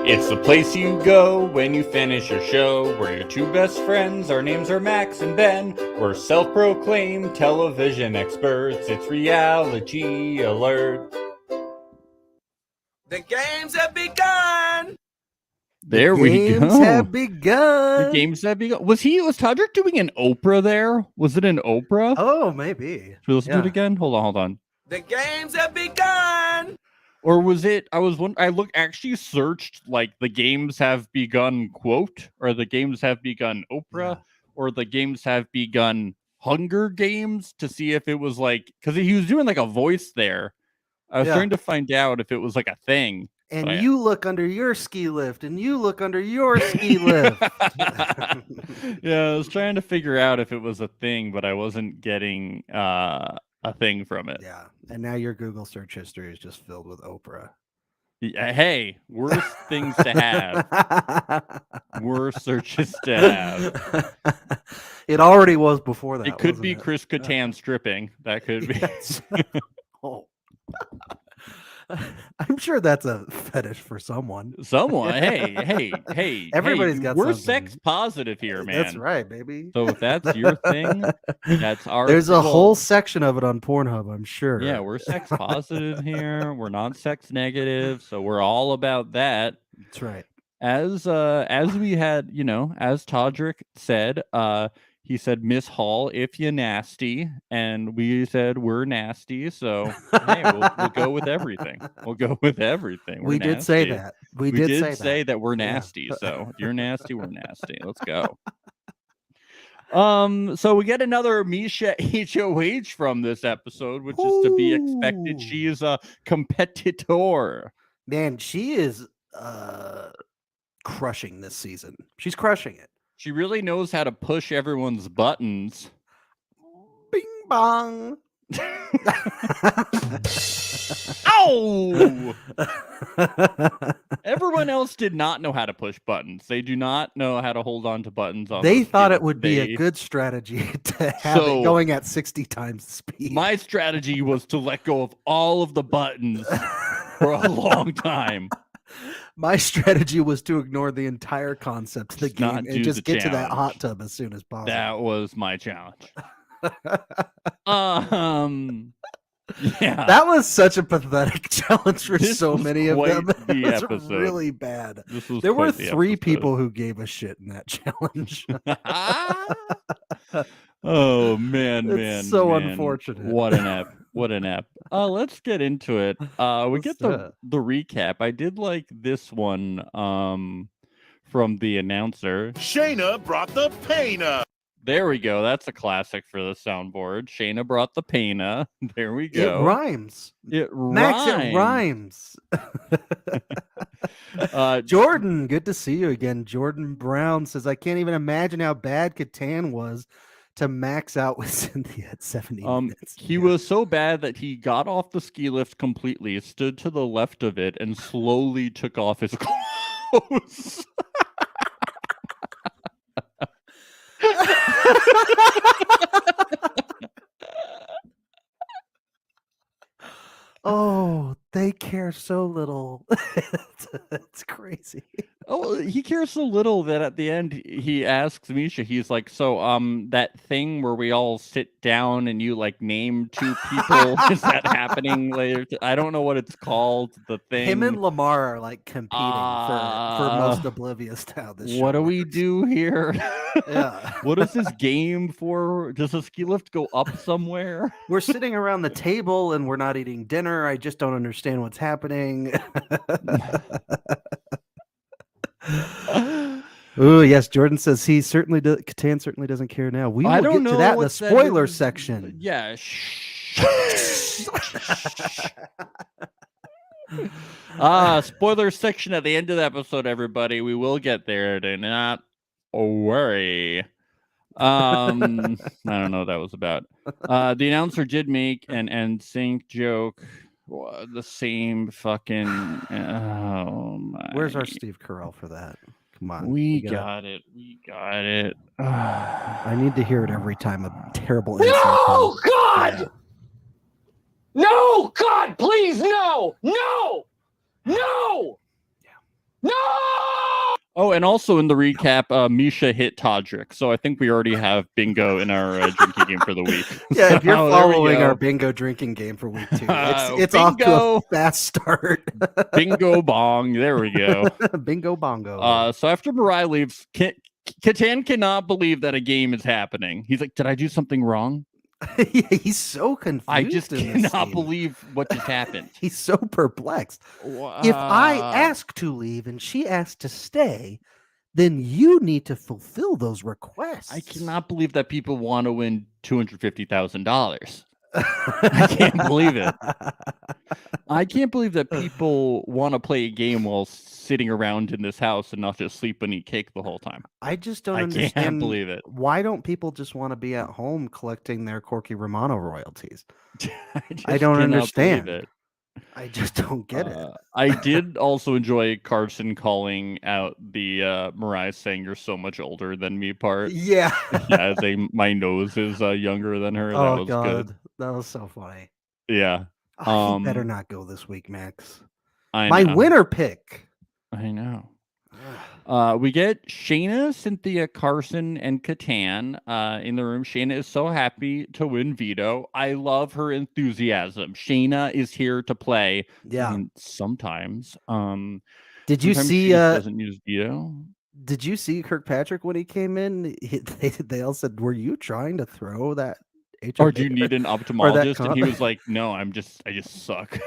It's the place you go when you finish your show. We're your two best friends. Our names are Max and Ben. We're self-proclaimed television experts. It's Reality Alert. The games have begun. There we go. The games have begun. The games have begun. Was Todrick doing an Oprah there? Was it an Oprah? Oh, maybe. Should we listen to it again? Hold on. The games have begun. Or was it? I actually searched like the games have begun quote, or the games have begun Oprah, or the games have begun Hunger Games to see if it was like, because he was doing like a voice there. I was trying to find out if it was like a thing. And you look under your ski lift, and you look under your ski lift. Yeah, I was trying to figure out if it was a thing, but I wasn't getting a thing from it. Yeah, and now your Google search history is just filled with Oprah. Hey, worse things to have. Worse searches to have. It already was before that. It could be Chris Kattan stripping. That could be. Yes. Oh. I'm sure that's a fetish for someone. Hey. Everybody's got we're something. Sex positive here, man. That's right, baby. So if that's your thing, that's our. There's a whole section of it on Pornhub, I'm sure. Yeah, we're sex positive here. We're not sex negative, so we're all about that. That's right. As we had, as Todrick said, he said, Miss Hall, if you nasty, and we said we're nasty, so hey, we'll go with everything. We'll go with everything. We did say that. We did say that we're nasty. Yeah. So if you're nasty, we're nasty. Let's go. So we get another Misha HOH from this episode, which is to be expected. She is a competitor. Man, she is crushing this season. She's crushing it. She really knows how to push everyone's buttons. Bing bong. Ow! Everyone else did not know how to push buttons. They do not know how to hold on to buttons. They thought it would be a good strategy to have it going at 60 times the speed. My strategy was to let go of all of the buttons for a long time. My strategy was to ignore the entire concept of the game and just get to that hot tub as soon as possible. That was my challenge. Yeah. That was such a pathetic challenge for so many of them. It was really bad. There were three people who gave a shit in that challenge. Oh man, it's so unfortunate. What an app. Let's get into it. We get the recap. I did like this one from the announcer. Shayna brought the paina. There we go. That's a classic for the soundboard. Shayna brought the paina. There we go. It rhymes. Max, it rhymes. Jordan, good to see you again. Jordan Brown says, I can't even imagine how bad Kattan was to max out with Cynthia at 70 minutes. He was so bad that he got off the ski lift completely, stood to the left of it, and slowly took off his clothes. Oh, they care so little. It's crazy. Oh, he cares so little that at the end he asks Misha, he's like, so that thing where we all sit down and you like name two people, is that happening later? I don't know what it's called. The thing. Him and Lamar are like competing for most oblivious to how this show What do works. we do here? Yeah. What is this game for? Does the ski lift go up somewhere? We're sitting around the table and we're not eating dinner. I just don't understand what's happening. Oh yes, Jordan says he certainly Kattan certainly doesn't care now. We will get to that in the spoiler section. Yeah. Spoiler section at the end of the episode, everybody. We will get there. Do not worry. I don't know what that was about. The announcer did make an NSYNC joke. The same fucking. Oh my. Where's our Steve Carell for that? Come on. We got it. I need to hear it every time a terrible. No, God! Yeah. No, God, please, no! No! No! Yeah. No! Oh, and also in the recap, Misha hit Todrick, so I think we already have bingo in our drinking game for the week. Yeah, if you're So, there we following our go. bingo drinking game for week 2, it's off to Bingo! a fast start. Bingo bong. There we go. Bingo bongo. So after Mariah leaves, Catan cannot believe that a game is happening. He's like, "Did I do something wrong? Yeah, he's so confused. I just in this cannot scene. believe what just happened." He's so perplexed. If I ask to leave and she asks to stay, then you need to fulfill those requests. I cannot believe that people want to win $250,000. I can't believe it. I can't believe that people want to play a game while sitting around in this house and not just sleep and eat cake the whole time. I just don't I understand. can't believe it. Why don't people just want to be at home collecting their Corky Romano royalties? I don't cannot understand. believe it. I just don't get it. I did also enjoy Carson calling out the Mariah saying "you're so much older than me" part. Yeah. Yeah, saying my nose is younger than her. That Oh was God, good. that was so funny. Yeah, Oh, he better not go this week, Max. I My know. winner pick. I know. We get Shayna, Cynthia, Carson, and Catan in the room. Shayna is so happy to win Veto. I love her enthusiasm. Shayna is here to play. Yeah. I mean, sometimes. Did you sometimes see? she just doesn't use Veto. Did you see Kirkpatrick when he came in? They all said, "Were you trying to throw that?" Or do you need an ophthalmologist? And he con- was like, "No, I just suck."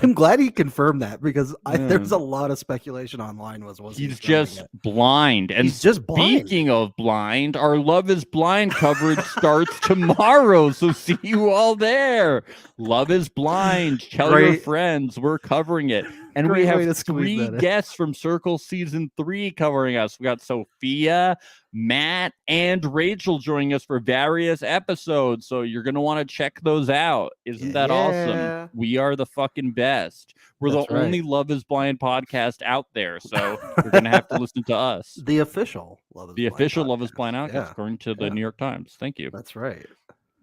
I'm glad he confirmed that because Yeah. there's a lot of speculation online. Was he He's throwing just it? blind. And He's just blind. speaking of blind, our Love is Blind coverage starts tomorrow. So see you all there. Love is Blind. Tell your Great. friends we're covering it. And Great we way to have squeeze 3 that in. guests from Circle Season 3 covering us. We got Sophia, Matt, and Rachel joining us for various episodes. So you're going to want to check those out. Isn't that Yeah. awesome? We are the fucking best. We're That's the right. only Love is Blind podcast out there. So you're going to have to listen to us. The official Love is The Blind official Love is podcast. Blind outcast, Yeah. according to the Yeah. New York Times. Thank you. That's right.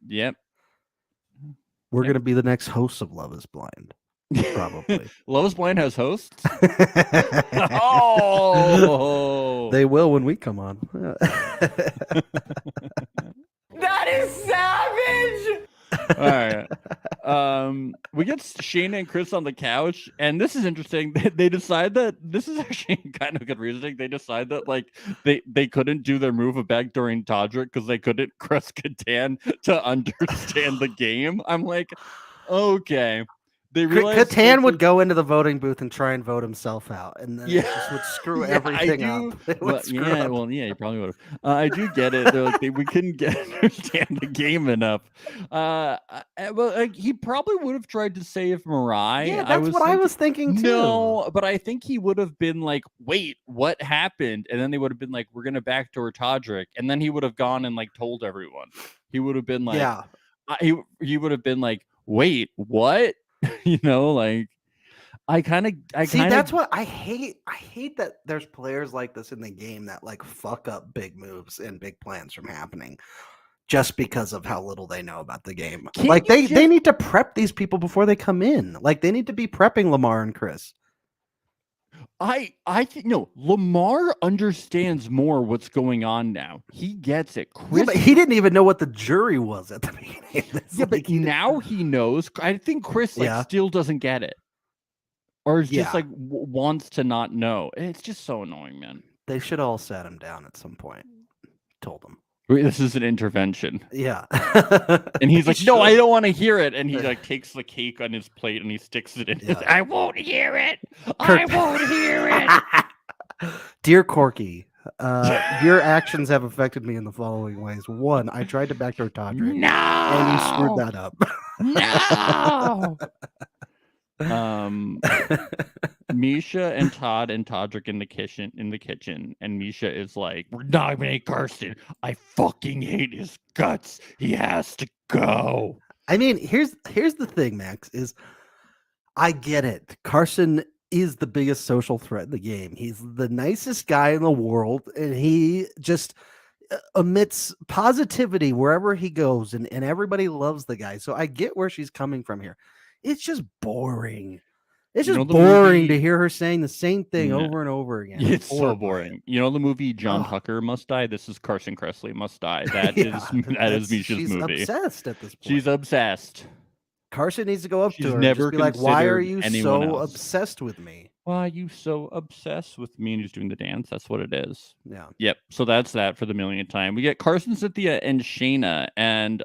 Yep. We're Yeah. going to be the next hosts of Love is Blind. Probably. Love is Blind has hosts? Oh! They will when we come on. That is savage! All right. We get Sheena and Chris on the couch, and this is interesting. They decide that this is actually kind of good reasoning. They decide that like they couldn't do their move of backdooring Todrick because they couldn't cross Catan to understand the game. I'm like, okay. They realized Catan would go into the voting booth and try and vote himself out, and then it Yeah. just would screw Yeah, everything I do. up. It would Well, screw yeah, up. well, yeah, you probably would have. I do get it. They're like we couldn't understand the game enough. He probably would have tried to save Mariah. Yeah, that's what I was thinking too. No, but I think he would have been like, "Wait, what happened?" And then they would have been like, "We're gonna backdoor Todrick," and then he would have gone and like told everyone. He would have been like, Yeah. He would have been like, "Wait, what?" You know, like. That's what I hate. I hate that there's players like this in the game that like fuck up big moves and big plans from happening just because of how little they know about the game. Can't Like you they need to prep these people before they come in. Like they need to be prepping Lamar and Chris. I think no. Lamar understands more what's going on now. He gets it. Yeah, Chris, but he didn't even know what the jury was at the beginning. It's yeah, like but he didn't- now he knows. I think Chris Yeah. still doesn't get it, or is just Yeah. like wants to not know. It's just so annoying, man. they should all sat him down at some point. Told him. Wait, this is an intervention, Yeah. and he's They like, "No, I should. don't want to hear it." And he like takes the cake on his plate and he sticks it in. His, Yeah. I won't hear it. I won't hear it. Dear Corky, your actions have affected me in the following ways. 1, I tried to backdoor Todrick, No, and you screwed that up. No. Misha and Todd and Todrick in the kitchen, and Misha is like, "We're nominating Carson. I fucking hate his guts. He has to go." I mean, here's the thing, Max, is I get it. Carson is the biggest social threat in the game. He's the nicest guy in the world, and he just emits positivity wherever he goes, and everybody loves the guy. So I get where she's coming from here. It's just boring It's You just know the boring to movie- hear her saying the same thing No. over and over again. It's so Bored by boring. it. You know the movie John Oh. Tucker Must Die? This is Carson Kressley Must Die. That Yeah, is Misha's she's movie. obsessed at this point. She's obsessed. Carson needs to go up She's to her and never just be like, "Why are considered you anyone so else. obsessed with me?" Why are you so obsessed with me? And he's doing the dance. That's what it is. Yeah. Yep. So that's that for the millionth time. We get Carson, Cynthia, and Shayna. And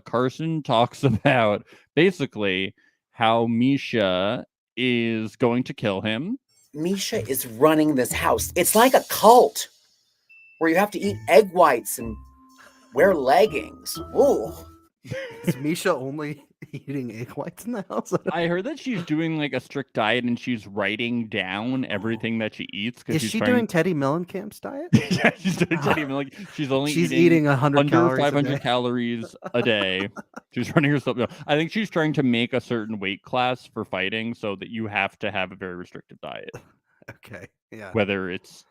Carson talks about basically how Misha is going to kill him. Misha is running this house. It's like a cult where you have to eat egg whites and wear leggings. Ooh. Is Misha only eating egg whites in the house? I heard that she's doing like a strict diet and she's writing down everything that she eats. Is she's she trying... doing Teddy Mellencamp's diet? Yeah, she's doing Teddy Millen. She's only She's eating 100 under calories 500 a day. calories a day. She's running herself down. I think she's trying to make a certain weight class for fighting so that you have to have a very restrictive diet. Okay. Yeah. Whether it's,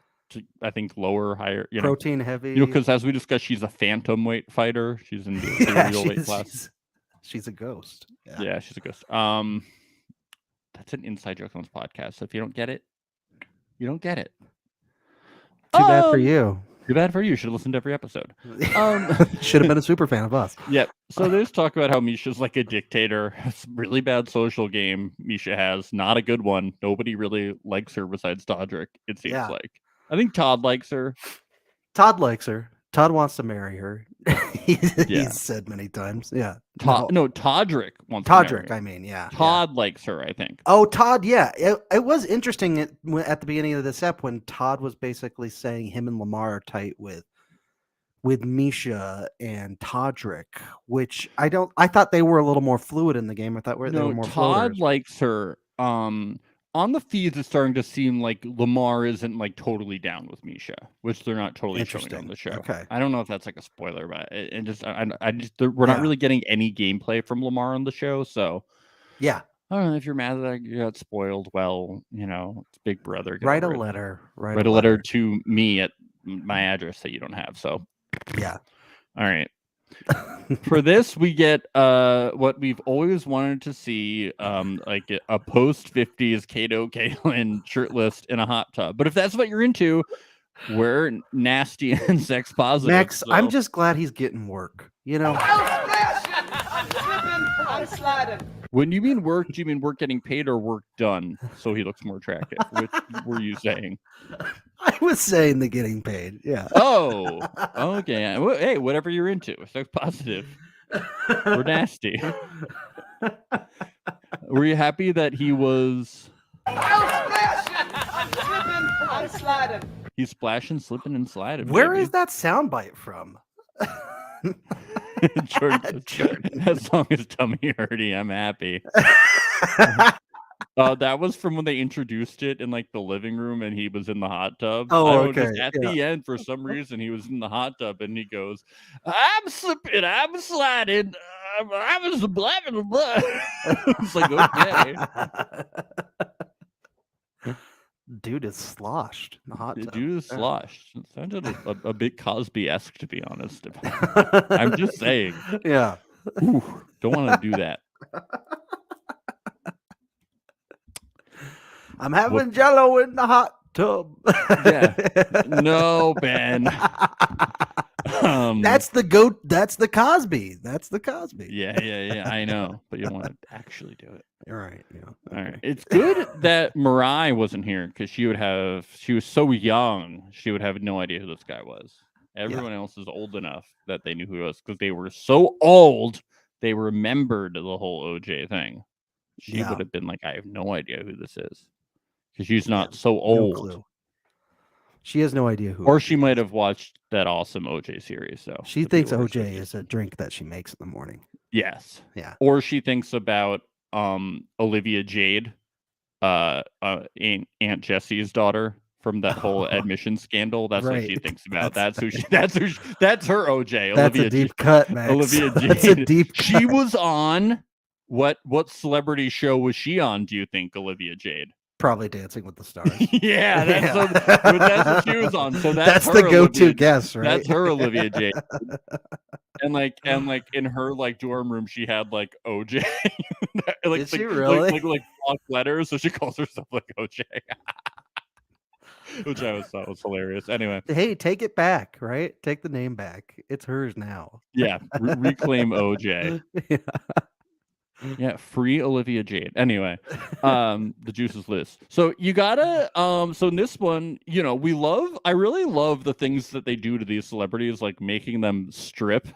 I think, lower or higher. You know, Protein heavy. because as we discussed, she's a phantom weight fighter. She's in the Yeah, real weight class. she's a ghost. Yeah, she's a ghost. That's an inside joke on this podcast. So if you don't get it, you don't get it. Too bad for you. Too bad for you. You should have listened to every episode. Should have been a super fan of us. Yep. So they just talk about how Misha's like a dictator. It's a really bad social game Misha has. Not a good one. Nobody really likes her besides Todrick, it seems like. I think Todd likes her. Todd likes her. Todd wants to marry her. He's said many times. Yeah. Todrick wants to marry her. I mean, yeah. Todd likes her, I think. Oh, Todd, yeah. It was interesting at the beginning of this ep when Todd was basically saying him and Lamar are tight with Misha and Todrick, which I thought they were a little more fluid in the game. I thought they were more Todd floaters. likes her. On the feeds, it's starting to seem like Lamar isn't like totally down with Misha, which they're not totally showing on the show. Okay. I don't know if that's like a spoiler, but we're not really getting any gameplay from Lamar on the show. So yeah, I don't know if you're mad that I got spoiled. Well, you know, it's Big Brother. Write a letter. Write a letter to me at my address that you don't have. So yeah. All right. For this, we get what we've always wanted to see, like a post 50s Kato Kaelin shirtless in a hot tub. But if that's what you're into, we're nasty and sex positive. Max, so. I'm just glad he's getting work. You know. I'm sliding. When you mean work, do you mean work getting paid or work done so he looks more attractive? Which were you saying? I was saying the getting paid. Yeah. Oh, okay. Well, hey, whatever you're into. Sex positive. We're nasty. Were you happy that he was... I'm sliding. He's splashing, slipping, and sliding. Where is that soundbite from? Jordan, as long as tummy hurty, I'm happy. That was from when they introduced it in like the living room and he was in the hot tub. Oh, okay. At the end, for some reason, he was in the hot tub and he goes, "I'm slipping, I'm sliding, I was blah blah blah." It's like, okay. Dude is sloshed in the hot tub. Dude is sloshed. It sounded a bit Cosby-esque, to be honest. I'm just saying. Yeah. Ooh, don't want to do that. I'm having Jello in the hot tub. Yeah. No, Ben. That's the goat. That's the Cosby. That's the Cosby. Yeah. I know, but you don't want to actually do it. You're right. Yeah. All right. It's good that Mariah wasn't here because she was so young, she would have no idea who this guy was. Everyone else is old enough that they knew who he was because they were so old they remembered the whole OJ thing. She would have been like, I have no idea who this is. Because she's not so old. No clue. She has no idea who. Or she might have watched that awesome OJ series. So she thinks OJ is a drink that she makes in the morning. Yes. Yeah. Or she thinks about Olivia Jade, Aunt Jessie's daughter from that whole admission scandal. That's what she thinks about. That's her OJ. That's Olivia a deep cut, man. Olivia Jade. That's a deep cut. She was on what celebrity show was she on, do you think, Olivia Jade? Probably Dancing with the Stars. That's what she was on. So that's the go-to Olivia, guess, right? That's her Olivia Jade. and like in her like dorm room, she had like OJ. like, Did she like, really? like block letters, so she calls herself like OJ. Which I always thought was hilarious. Anyway, Hey, take it back, right? Take the name back. It's hers now. yeah, reclaim OJ. Yeah. Yeah, free Olivia Jade. Anyway, the juice is loose. So you gotta so in this one, you know, I really love the things that they do to these celebrities, like making them strip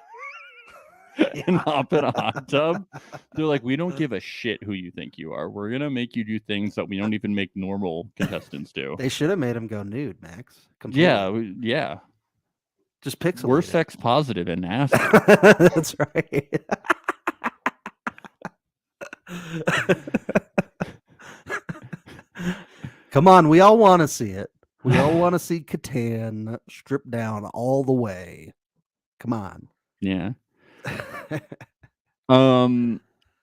and hop in a hot tub. They're like, we don't give a shit who you think you are. We're gonna make you do things that we don't even make normal contestants do. They should have made him go nude, Max. Completely. Yeah, yeah. Just pixelate. We're it. sex positive and nasty. That's right. Come on, we all want to see it. We all want to see Catan stripped down all the way. Come on. Yeah.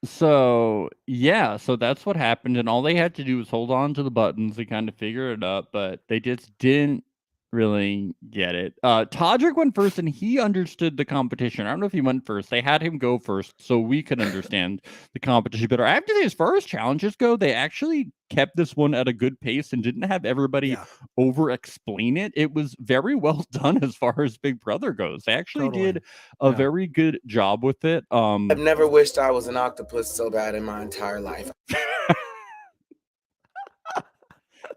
So yeah, so that's what happened, and all they had to do was hold on to the buttons and kind of figure it out, but they just didn't really get it. Todrick went first, and he understood the competition. I don't know if he went first. They had him go first so we could understand the competition better. After these first challenges go, they actually kept this one at a good pace and didn't have everybody over explain it. It was very well done as far as Big Brother goes. They actually did a very good job with it. I've never wished I was an octopus so bad in my entire life.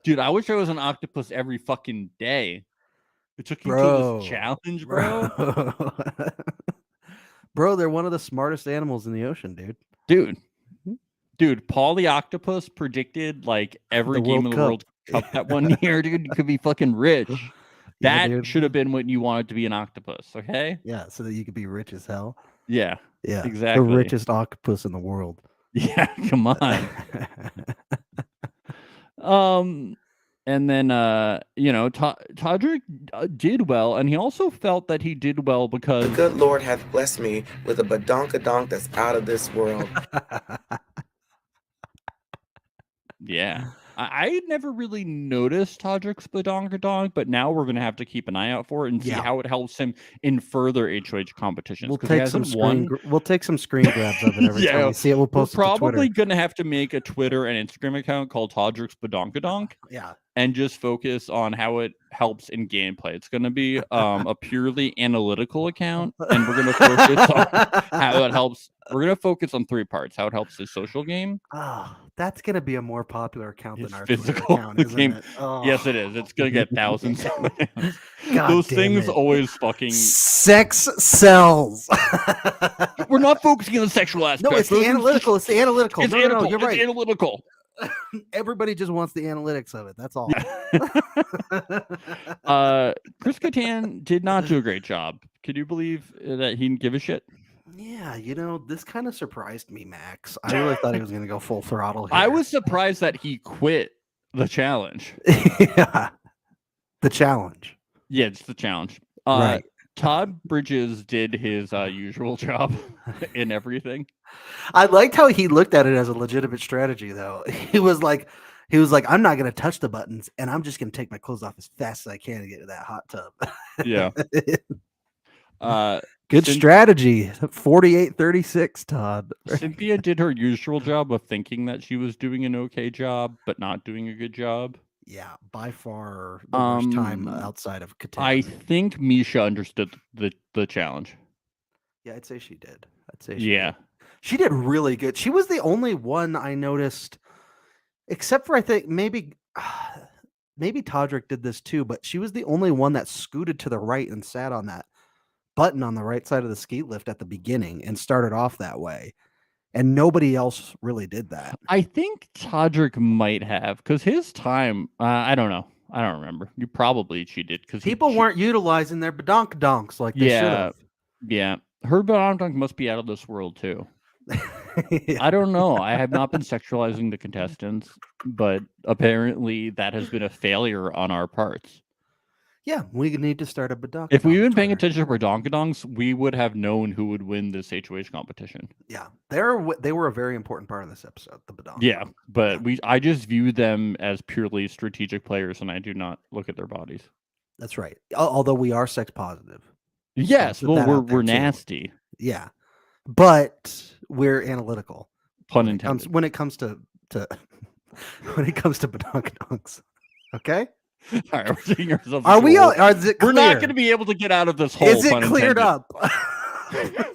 Dude, I wish I was an octopus every fucking day. It took you to this challenge, bro. Bro, they're one of the smartest animals in the ocean, Dude, Paul the Octopus predicted like every game of the World Cup that one year, dude. You could be fucking rich. That should have been when you wanted to be an octopus, okay? Yeah, so that you could be rich as hell. Yeah. Yeah. Exactly. The richest octopus in the world. Yeah, come on. And then you know, Todrick did well, and he also felt that he did well because the good Lord hath blessed me with a badonkadonk that's out of this world. Yeah. I had never really noticed Todrick's badonkadonk, but now we're gonna have to keep an eye out for it and see how it helps him in further HOH competitions. We'll take some screen grabs of it every time we see it. We'll post we're it to probably Twitter. gonna have to make a Twitter and Instagram account called Todrick's badonkadonk. Yeah. And just focus on how it helps in gameplay. It's going to be a purely analytical account, and we're going to focus on how it helps. We're going to focus on 3 parts: how it helps his social game. Oh, that's going to be a more popular account than our physical account, isn't game. It? Oh. Yes, it is. It's going to get thousands. God Those damn things it. always fucking sex sells. We're not focusing on the sexual aspect. No, it's the analytical. It's the analytical. It's no, analytical. no, you're right. It's analytical. Everybody just wants the analytics of it. That's all. Chris Kattan did not do a great job. Could you believe that he didn't give a shit? Yeah, you know, this kind of surprised me, Max. I really thought he was going to go full throttle here. I was surprised that he quit the challenge. Yeah. The challenge. Yeah, it's the challenge. Right. Todd Bridges did his usual job in everything. I liked how he looked at it as a legitimate strategy, though. He was like, I'm not going to touch the buttons, and I'm just going to take my clothes off as fast as I can to get to that hot tub. Yeah. Good strategy. 48-36, Todd. Cynthia did her usual job of thinking that she was doing an okay job, but not doing a good job. Yeah, by far the worst time outside of Catan. I think Misha understood the challenge. Yeah, I'd say she did. She did really good. She was the only one I noticed, except for I think maybe Todrick did this too, but she was the only one that scooted to the right and sat on that button on the right side of the ski lift at the beginning and started off that way. And nobody else really did that. I think Todrick might have, because his time, I don't know. I don't remember. She did. Because people weren't utilizing their badonkadonks like they should have. Yeah. Her badonkadonk must be out of this world, too. I don't know. I have not been sexualizing the contestants, but apparently that has been a failure on our parts. Yeah, we need to start a badonkadonk. If we've been paying attention to badonkadonks, we would have known who would win this HOH competition. Yeah, they were a very important part of this episode, the badonkadonk. Yeah, but I just view them as purely strategic players, and I do not look at their bodies. That's right. Although we are sex positive. Yes, put well, that out we're there, too. nasty. Yeah, but we're analytical Pun when it comes intended. when it comes to when it comes to badonkadonks. Okay, All right, we're digging ourselves. are into we a all? hole. Is it We're clear? not going to be able to get out of this hole. Is it pun cleared intended. up?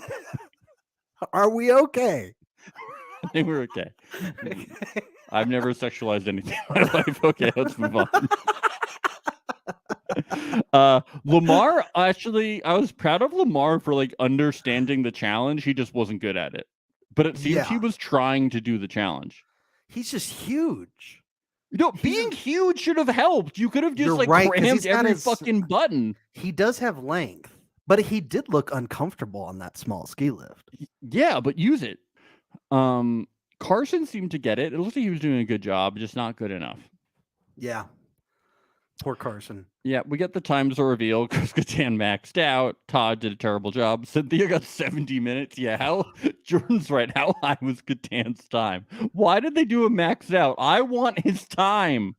Are we okay? I think we're okay. I've never sexualized anything in my life. Okay, let's move on. Lamar, actually, I was proud of Lamar for like understanding the challenge. He just wasn't good at it. But it seems he Yeah. was trying to do the challenge. He's just huge. No, being huge should have helped. You could have just You're like right, 'cause crammed he's got every his- fucking button. He does have length, but he did look uncomfortable on that small ski lift. Yeah, but use it. Carson seemed to get it. It looked like he was doing a good job, just not good enough. Yeah. Poor Carson. Yeah, we get the times reveal because Catan maxed out. Todd did a terrible job. Cynthia got 70 minutes. Yeah, how Jordan's right. How high was Catan's time? Why did they do a maxed out? I want his time.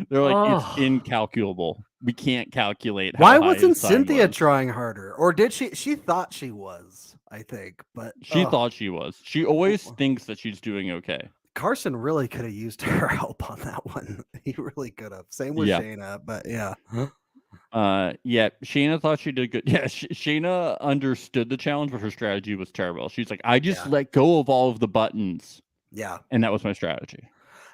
They're like, it's incalculable. We can't calculate how Why high wasn't his time Cynthia was. trying harder? Or did she? She thought she was, I think, but She thought she was. She always thinks that she's doing okay. Carson really could have used her help on that one. He really could have. Same with Yeah. Shayna, but yeah. Yeah, Shayna thought she did good. Yeah, Shayna understood the challenge, but her strategy was terrible. She's like, I just let go of all of the buttons. Yeah. And that was my strategy.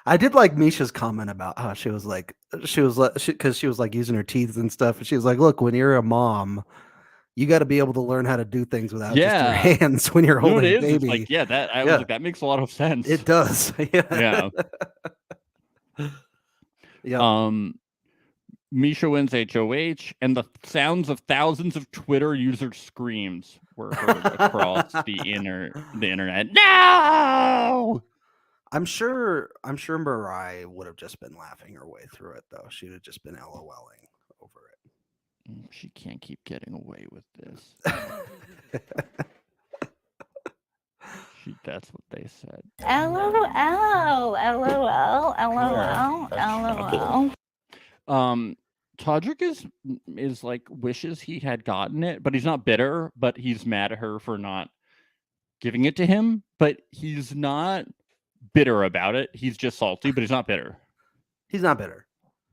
I did like Misha's comment about how she was because she was like using her teeth and stuff. And she was like, look, when you're a mom, you got to be able to learn how to do things without just your hands when you're You know what holding it a is? It's baby. like, I was like, that makes a lot of sense. It does. Yeah. Yeah. Misha wins HOH, and the sounds of thousands of Twitter user screams were heard across the internet. No! I'm sure Mariah would have just been laughing her way through it, though. She'd have just been LOLing over it. She can't keep getting away with this. That's what they said. LOL, Todrick is like wishes he had gotten it, but he's not bitter, but he's mad at her for not giving it to him. But he's not bitter about it. He's just salty, but he's not bitter. He's not bitter.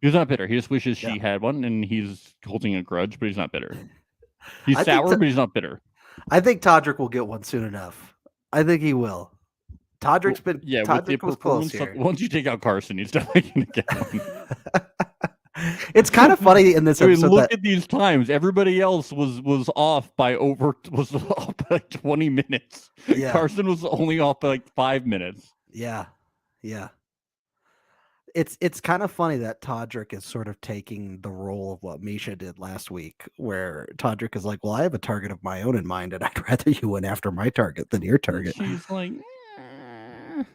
He's not bitter. He just wishes she had one, and he's holding a grudge, but he's not bitter. He's sour, but he's not bitter. I think Todrick will get one soon enough. I think he will. Todrick's been Todrick was close here. Once you take out Carson, he's definitely going to get one. It's kind of funny in this episode. Look at these times. Everybody else was off by like 20 minutes. Yeah. Carson was only off by like 5 minutes. Yeah. It's kind of funny that Todrick is sort of taking the role of what Misha did last week, where Todrick is like, well, I have a target of my own in mind, and I'd rather you went after my target than your target. She's like,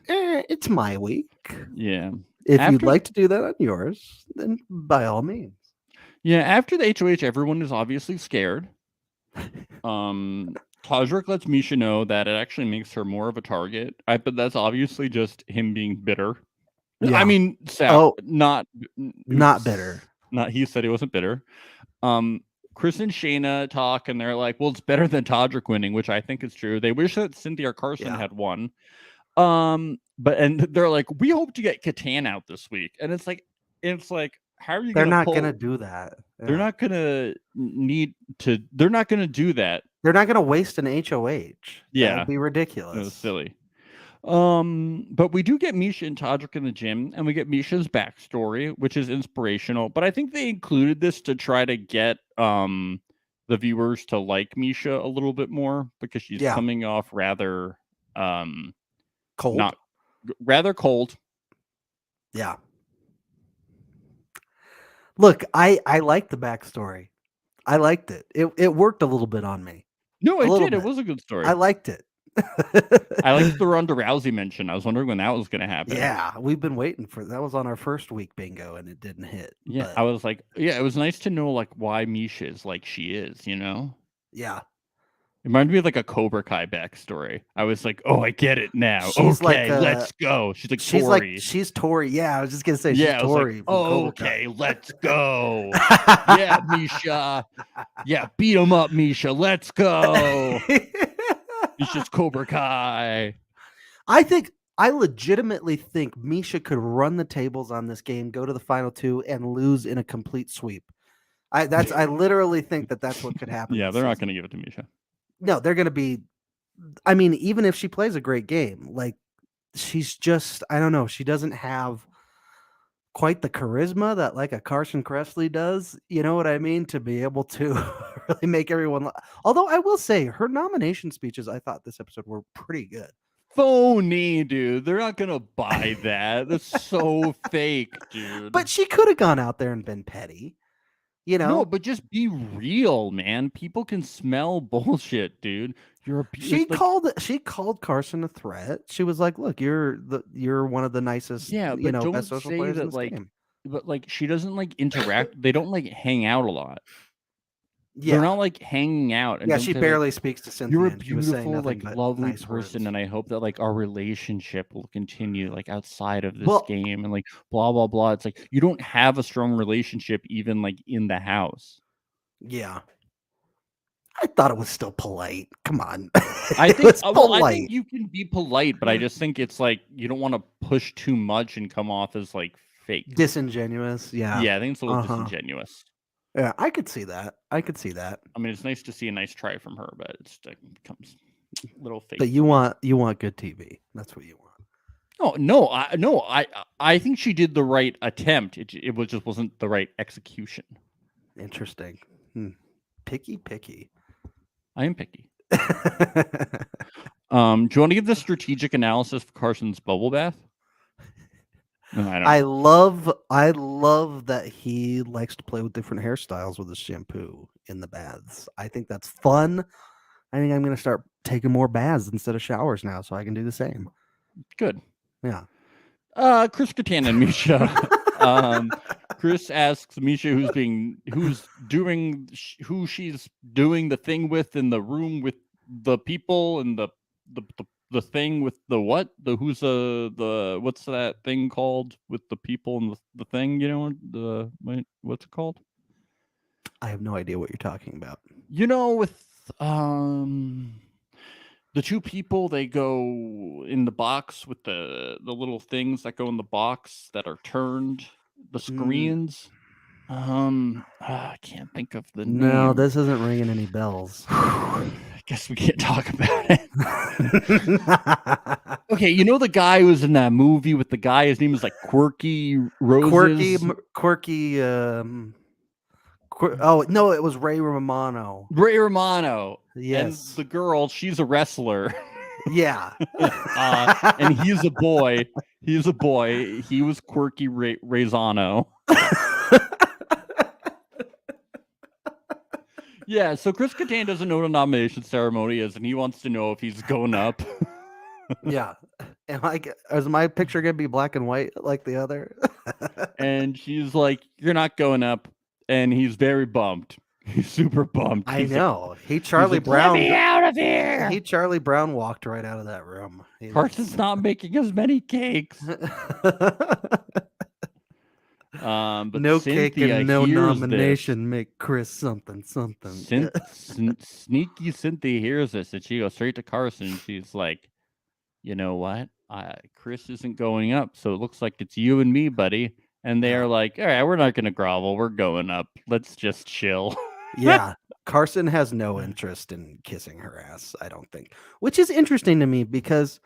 it's my week. Yeah. If you'd like to do that on yours, then by all means. Yeah, after the HOH, everyone is obviously scared. Todrick lets Misha know that it actually makes her more of a target. But that's obviously just him being bitter. Yeah. I mean, not bitter. He said he wasn't bitter. Chris and Shayna talk, and they're like, well, it's better than Todrick winning, which I think is true. They wish that Cynthia or Carson had won. And they're like, we hope to get Catan out this week. And it's like, how are you They're not gonna do that. They're not gonna they're not gonna do that. They're not gonna waste an HOH. Yeah. That would be ridiculous. It was silly. But we do get Misha and Todrick in the gym, and we get Misha's backstory, which is inspirational. But I think they included this to try to get the viewers to like Misha a little bit more, because she's coming off rather cold. Rather cold. Yeah. Look, I liked the backstory. I liked it. It worked a little bit on me. No, it did. It was a good story. I liked it. I liked the Ronda Rousey mention. I was wondering when that was going to happen. Yeah, we've been waiting for that. Was on our first week bingo, and it didn't hit. Yeah, but... I was like, it was nice to know like why Misha is like she is, you know? Yeah. It reminded me of like a Cobra Kai backstory. I was like, oh, I get it now. She's like, Okay, let's go. She's like She's Tori. like she's Tori. Yeah, I was just gonna say she's Yeah, I was like, Tori from Cobra Kai. okay, let's go. Yeah, Misha. Yeah, beat him up, Misha. Let's go. It's just Cobra Kai. I legitimately think Misha could run the tables on this game, go to the final two, and lose in a complete sweep. I literally think that's what could happen. Yeah, this they're not season. going to give it to Misha. No, they're going to be. I mean, even if she plays a great game, like she's just, I don't know, she doesn't have quite the charisma that like a Carson Kressley does. You know what I mean? To be able to really make everyone. Although I will say her nomination speeches, I thought this episode were pretty good. Phony, dude. They're not going to buy that. That's so fake, dude. But she could have gone out there and been petty. You know, No, but just be real, man. People can smell bullshit, dude. she called Carson a threat. She was like, "Look, you're one of the nicest, but best don't social say players in that this like, game." but like she doesn't like interact. They don't like hang out a lot. Yeah, They're not like hanging out. And yeah, don't she say, barely like, speaks to Cynthia. you're a and she was saying beautiful, nothing like but lovely nice person, words. and I hope that like our relationship will continue like outside of this Well- game and like blah blah blah. It's like you don't have a strong relationship even like in the house. Yeah, I thought it was still polite. Come on, I It think was I polite. think you can be polite, but I just think it's like you don't want to push too much and come off as like fake. Disingenuous. Yeah, Yeah, I think it's a little Uh-huh. disingenuous. yeah, I could see that. I I mean, it's nice to see a nice try from her, but it's like becomes a little fake. But you want good TV. That's what you want. Oh no, I think she did the right attempt. It was just wasn't the right execution. Interesting. Picky. I am picky. Do you want to give the strategic analysis for Carson's bubble bath? No, I don't. I love that he likes to play with different hairstyles with his shampoo in the baths. I think that's fun. I think I'm going to start taking more baths instead of showers now, so I can do the same. Good. Yeah. Chris Kattan and Misha. Chris asks Misha who she's doing the thing with in the room with the people and the thing with the what? What's that thing called with the people and the thing, what's it called? I have no idea what you're talking about. With the two people, they go in the box with the little things that go in the box that are turned, the screens. I can't think of the name. No, this isn't ringing any bells. I guess we can't talk about it. Okay, the guy who was in that movie with the guy, his name was like Quirky Roses. Quirky. Oh no, it was Ray Romano. Ray Romano. Yes. And the girl, she's a wrestler. Yeah. And he's a boy. He was Quirky Razzano. Yeah, so Chris Kattan doesn't know what a nomination ceremony is, and he wants to know if he's going up. Yeah. And is my picture gonna be black and white like the other? And she's like, "You're not going up," and he's very bummed. He's super bummed. I know. Charlie Brown. Let me out of here. Charlie Brown walked right out of that room. Carson's not making as many cakes. But no Cynthia cake and no hears nomination this. make Chris something. Sneaky Cynthia hears this, and she goes straight to Carson. She's like, "You know what? Chris isn't going up, so it looks like it's you and me, buddy." And they're like, "All right, we're not going to grovel. We're going up. Let's just chill." Yeah. Carson has no interest in kissing her ass, I don't think. Which is interesting to me because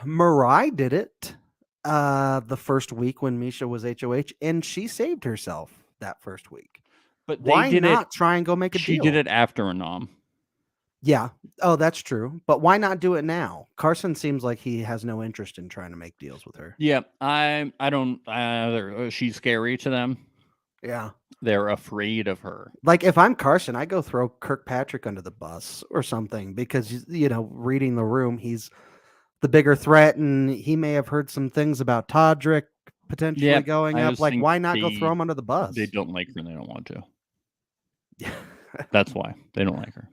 Mariah did it the first week when Misha was HOH, and she saved herself that first week. But why not try and go make a deal? She did it after a nom. Yeah. Oh, that's true. But why not do it now? Carson seems like he has no interest in trying to make deals with her. Yeah, I don't either. She's scary to them. Yeah. They're afraid of her. Like if I'm Carson, I go throw Kirkpatrick under the bus or something because, reading the room, he's the bigger threat and he may have heard some things about Todrick potentially going up. Like, why not go throw him under the bus? They don't like her and they don't want to. That's why they don't like her.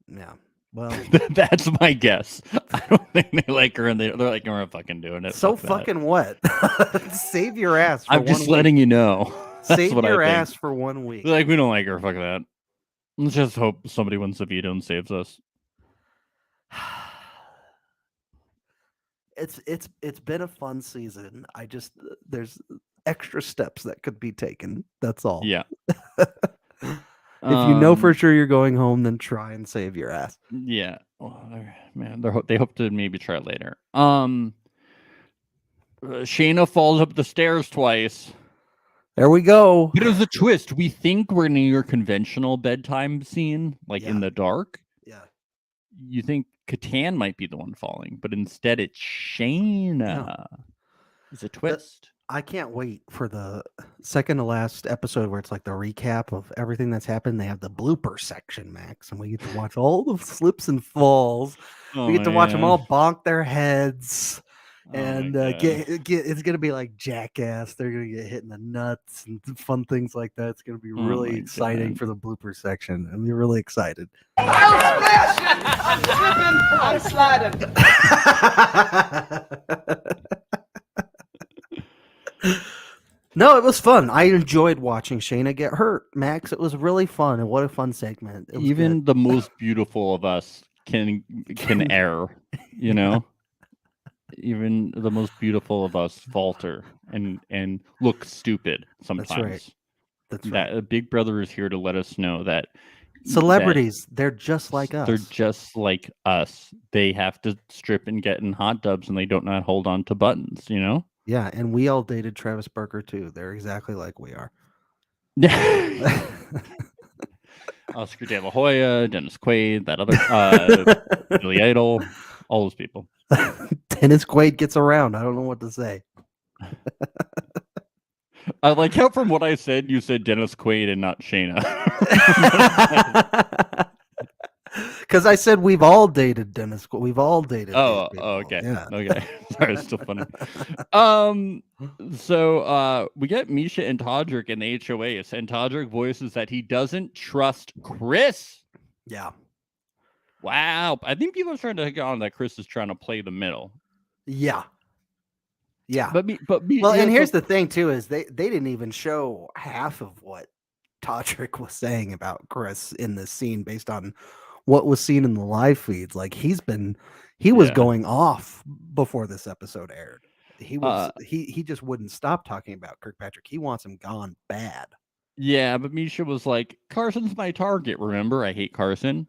Yeah. Well, That's my guess. I don't think they like her, and they're like, we're fucking doing it. so Fuck that." fucking what? Save your ass for I'm one just week. letting you know. That's Save what your I think. ass for 1 week. They're like, we don't like her. Fuck that. Let's just hope somebody wins the veto and saves us. It's been a fun season. There's extra steps that could be taken. That's all. Yeah. If you know for sure you're going home, then try and save your ass. Yeah. Oh, man, they hope to maybe try it later. Shayna falls up the stairs twice. There we go. There's a twist. We think we're near your conventional bedtime scene, like in the dark. Yeah. You think Catan might be the one falling, but instead it's Shayna. Yeah. It's a twist. I can't wait for the second to last episode where it's like the recap of everything that's happened. They have the blooper section, Max, and we get to watch all the slips and falls. We get to watch them all bonk their heads. And it's gonna be like Jackass. They're gonna get hit in the nuts and fun things like that. It's gonna be really exciting for the blooper section. I'm really excited. I'm smashing! I'm slipping! I'm sliding. No, it was fun. I enjoyed watching Shayna get hurt, Max. It was really fun, and what a fun segment. Even the most beautiful of us can err, you know. Even the most beautiful of us falter and look stupid sometimes. That's right. That Big Brother is here to let us know that celebrities, they're just like us. They're just like us. They have to strip and get in hot tubs, and they don't know how to hold on to buttons, you know? Yeah, and we all dated Travis Barker too. They're exactly like we are. Oscar De La Hoya, Dennis Quaid, that other Billy Idol, all those people. Dennis Quaid gets around. I don't know what to say. I like how from what I said, you said Dennis Quaid and not Shayna. Because I said we've all dated Dennis. We've all dated. Oh, okay. Yeah. Okay. Sorry, it's still funny. So we get Misha and Todrick in the HOAs, and Todrick voices that he doesn't trust Chris. Yeah. Wow. I think people are trying to get on that Chris is trying to play the middle. Yeah. Yeah. But well, and here's the thing too, is they didn't even show half of what Todrick was saying about Chris in this scene based on what was seen in the live feeds. Like he was going off before this episode aired. He was he just wouldn't stop talking about Kirkpatrick. He wants him gone bad. Yeah, but Misha was like, Carson's my target, remember? I hate Carson.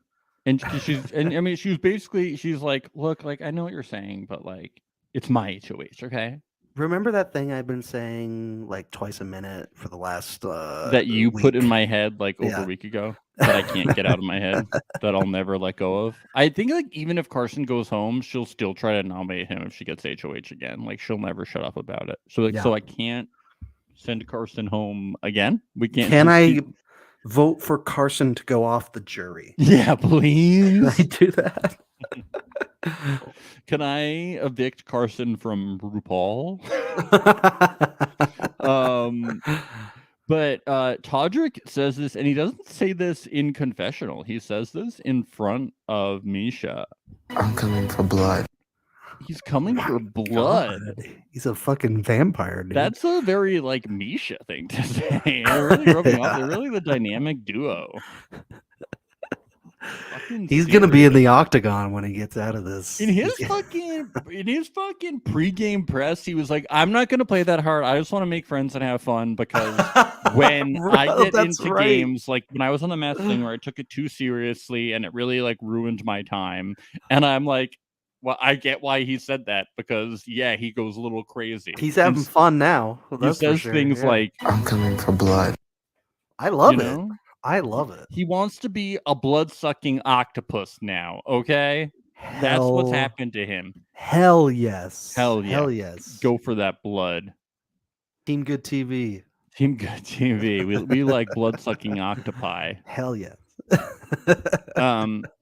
And she's she's like, look, like I know what you're saying, but like it's my HOH, okay? Remember that thing I've been saying like twice a minute for the last that you week? Put in my head like over a week ago that I can't get out of my head, that I'll never let go of. I think like even if Carson goes home, she'll still try to nominate him if she gets HOH again. Like she'll never shut up about it. So so I can't send Carson home again. We can't. Can I vote for Carson to go off the jury? Yeah, please. Can I do that? Can I evict Carson from RuPaul? But Todrick says this, and he doesn't say this in confessional. He says this in front of Misha. I'm coming for blood. He's coming for blood. God. He's a fucking vampire, dude. That's a very like Misha thing to say. It really rubbed me off. They're really the dynamic duo. He's gonna be in the octagon when he gets out of this. In his fucking pregame press, he was like, "I'm not gonna play that hard. I just want to make friends and have fun." Because when I get into games, like when I was on the math thing where I took it too seriously and it really like ruined my time, and I'm like, well, I get why he said that because he goes a little crazy. He's having fun now. Well, he says things like, "I'm coming for blood." I love it. I love it. He wants to be a blood-sucking octopus now, okay? That's what's happened to him. Hell yes. Hell yeah. Hell yes. Go for that blood. Team Good TV. Team Good TV. We like blood-sucking octopi. Hell yes.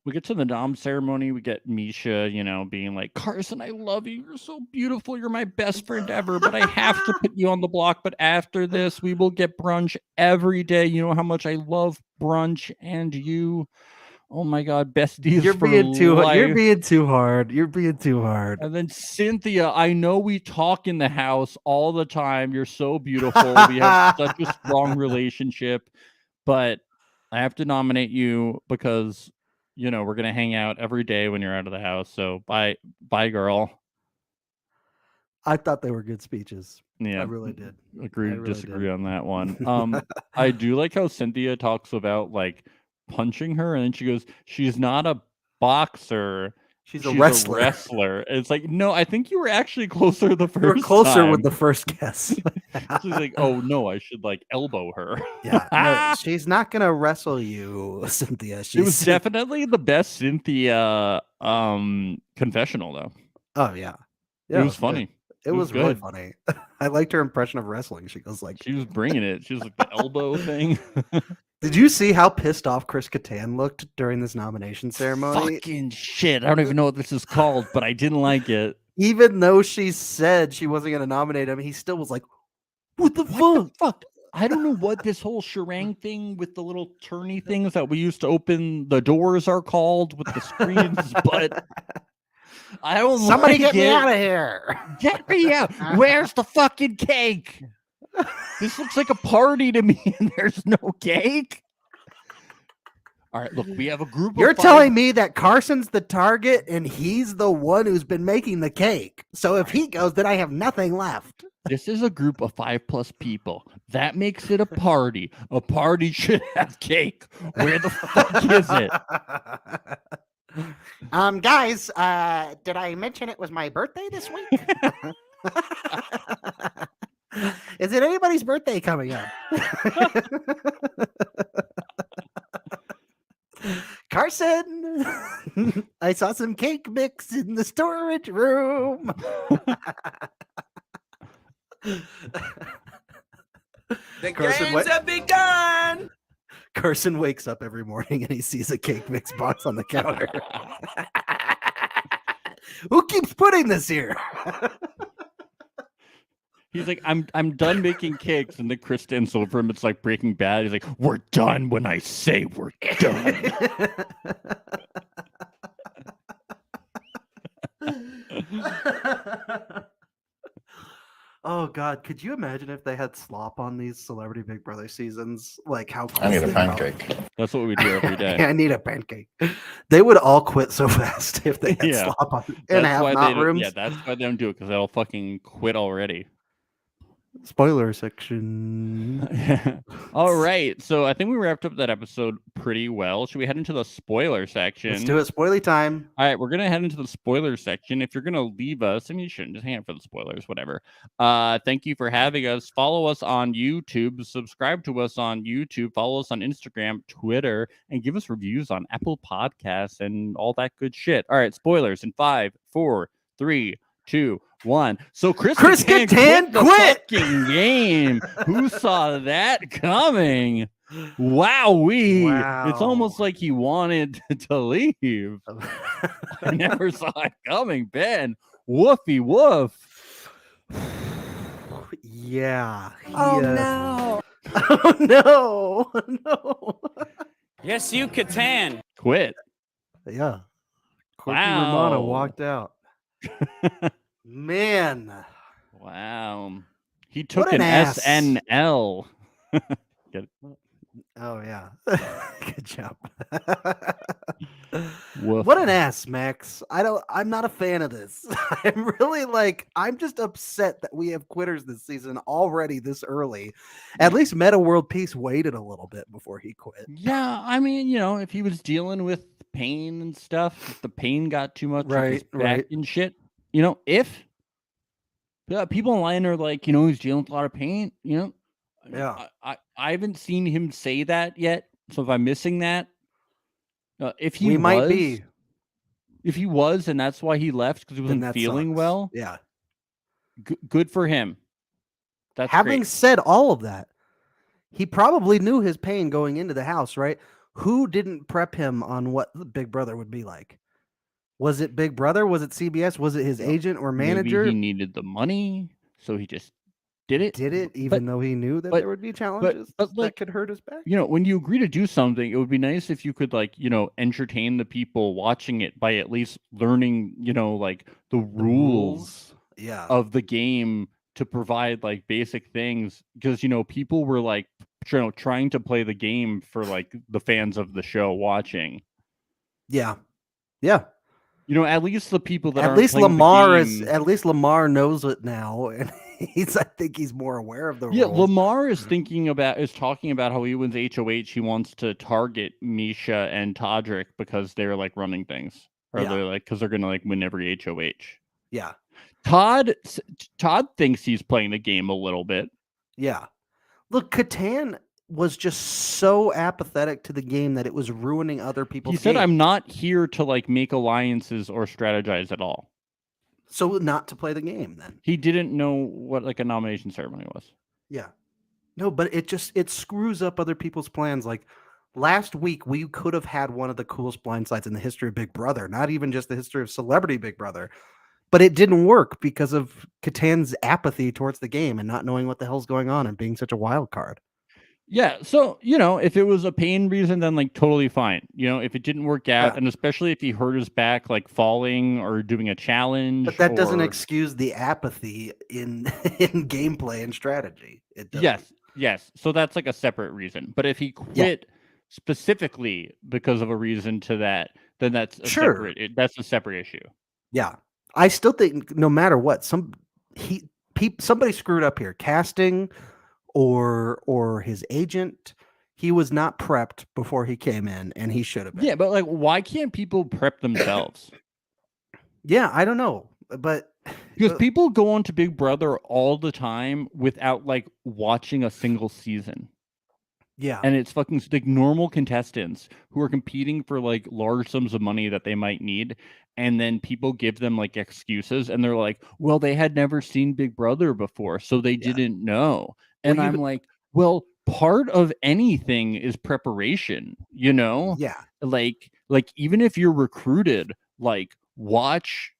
We get to the Dom ceremony. We get Misha, being like, Carson, I love you. You're so beautiful. You're my best friend ever, but I have to put you on the block. But after this, we will get brunch every day. You know how much I love brunch and you. Oh my god, besties You're for being too. life. You're being too hard. You're being too hard. And then Cynthia, I know we talk in the house all the time. You're so beautiful. We have such a strong relationship, but I have to nominate you because we're gonna hang out every day when you're out of the house. So bye, girl. I thought they were good speeches. Yeah, I really did. Agree to really disagree did. on that one. I do like how Cynthia talks about like punching her, and then she goes, "She's not a boxer. She's a wrestler." It's like, no, I think you were actually closer the first You were closer time. with the first guess. She's like, oh no, I should like elbow her. Yeah, no, she's not gonna wrestle you, Cynthia. It was definitely the best Cynthia confessional though. Oh yeah, It was funny. It was really good. funny. I liked her impression of wrestling. She goes like, She was bringing it. She was like the elbow thing. Did you see how pissed off Chris Kattan looked during this nomination ceremony? Fucking shit. I don't even know what this is called, but I didn't like it. Even though she said she wasn't going to nominate him, he still was like, what the fuck? I don't know what this whole charang thing with the little turny things that we used to open the doors are called with the screens, but I don't Somebody get me out of here. Get me out. Where's the fucking cake? This looks like a party to me and there's no cake. All right, look, we have a group You're of telling me that Carson's the target and he's the one who's been making the cake. So if he goes, then I have nothing left. This is a group of 5+ people. That makes it a party. A party should have cake. Where the fuck is it? Guys, did I mention it was my birthday this week? Is it anybody's birthday coming up? Carson, I saw some cake mix in the storage room. The Carson, games have begun. Carson wakes up every morning and he sees a cake mix box on the counter. Who keeps putting this here? He's like, I'm done making cakes, and then Chris stands over him. It's like Breaking Bad. He's like, we're done when I say we're done. Oh God, could you imagine if they had slop on these Celebrity Big Brother seasons? Like how I need a pancake. That's what we do every day. I need a pancake. They would all quit so fast if they had Yeah. slop on and That's have why not they rooms. Yeah, that's why they don't do it, because they'll fucking quit already. Spoiler section. All right, so I think we wrapped up that episode pretty well. Should we head into the spoiler section? Let's do it. Spoily time. All right, we're gonna head into the spoiler section. If you're gonna leave us, I mean, you shouldn't, just hang out for the spoilers, whatever. Thank you for having us. Follow us on YouTube, subscribe to us on YouTube, follow us on Instagram, Twitter, and give us reviews on Apple Podcasts and all that good shit. All right, spoilers in 5, 4, 3, 2, 1. So Chris Kattan the quit! fucking game. Who saw that coming? Wowee. Wow. It's almost like he wanted to leave. I never saw it coming, Ben. Woofy woof. Yeah. Oh yeah. no. Oh no. No. Yes, you Catan. Quit. Yeah. Corky Wow. Romano walked out. Man. Wow. He took What an an ass. SNL. Get it? Oh yeah. Good job. Woof. What an ass, Max. I'm not a fan of this. I'm really I'm just upset that we have quitters this season already this early. At least Meta World Peace waited a little bit before he quit. Yeah, I mean, if he was dealing with pain and stuff, if the pain got too much with his back and shit, if people online are like, he's dealing with a lot of pain, Yeah. I haven't seen him say that yet. So if I'm missing that, if he might be. If he was, and that's why he left, because he Then wasn't that feeling sucks. well, Yeah. good for him. That's Having great. said all of that, he probably knew his pain going into the house, right? Who didn't prep him on what the Big Brother would be like? Was it Big Brother? Was it CBS? Was it his agent or manager? Maybe he needed the money, so he just Did it? Did it, even though he knew that but- there would be challenges but, like, that could hurt his back? You know, when you agree to do something, it would be nice if you could, like, you know, entertain the people watching it by at least learning, you know, like the rules Yeah. of the game to provide like basic things, because, you know, people were like, you know, trying to play the game for like the fans of the show watching. Yeah. Yeah. You know, at least the people that At aren't least playing the Lamar game- knows it now, and I think he's more aware of the Yeah, rules. Lamar is talking about how he wins HOH. He wants to target Misha and Todrick because they're like running things, or Yeah. they're like, because they're gonna like win every HOH. Yeah. Todd thinks he's playing the game a little bit. Yeah. Look, Catan was just so apathetic to the game that it was ruining other people's He said, games. "I'm not here to like make alliances or strategize at all." So not to play the game then. He didn't know what like a nomination ceremony was. Yeah. No, but it screws up other people's plans. Like last week, we could have had one of the coolest blindsides in the history of Big Brother, not even just the history of celebrity Big Brother. But it didn't work because of Catan's apathy towards the game and not knowing what the hell's going on and being such a wild card. Yeah, so, you know, if it was a pain reason, then like totally fine. You know, if it didn't work out, Yeah. and especially if he hurt his back, like falling or doing a challenge. But that doesn't or- excuse the apathy in in gameplay and strategy. It doesn't. Yes. So that's like a separate reason. But if he quit specifically because of a reason to that, then that's a Sure. that's a separate issue. Yeah. I still think no matter what, somebody screwed up here. Casting or his agent, he was not prepped before he came in, and he should have been. Yeah, but like, why can't people prep themselves? Yeah, I don't know. But Because people go on to Big Brother all the time without like watching a single season. yeah. And it's fucking like normal contestants who are competing for like large sums of money that they might need. And then people give them like excuses, and they're like, well, they had never seen Big Brother before, so they didn't know. And Well, I'm like, well, part of anything is preparation, you know? Yeah. Like even if you're recruited, like watch